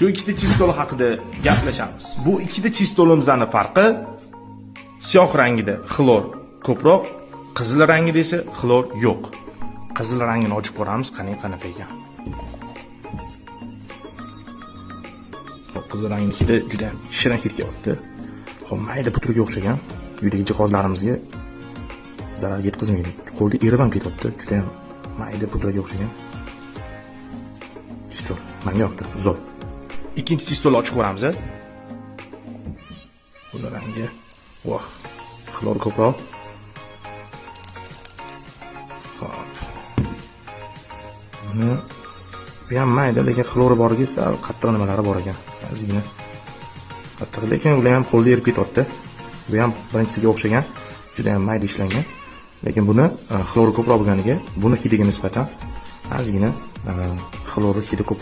Shu ikkita chistol haqida gaplashamiz. Bu ikkita chistolimizning farqi siyoh rangida xlor ko'proq, qizil rangida esa xlor yo'q. Qizil rangini ochib ko'ramiz, qanaqa ekan. Qizil rangni hidi juda shirin hid kelyapti. Xo'p, mayda puturga o'xshagan. Uydagi jihozlarimizga zarar yetkazmaydi. Qo'lda erib ham ketyapti. Juda ham mayda puturga o'xshagan. Chistol. Menga yoqdi, zo'r. Ikkinchi chistolni ochib ko'ramiz. Buni rangi voh, xlor ko'proq. Xo'p. Buni bu ham mayda, lekin xlori boriga sal qattiq nimalari bor ekan. Ozgina qattiq, lekin ular ham qo'lda erib ketyapti. Bu ham birinchisiga o'xshagan, juda ham mayda ishlangan. Lekin buni xlori ko'proq bo'lganiga, buni hidiga nisbatan ozgina xlori hidi ko'p.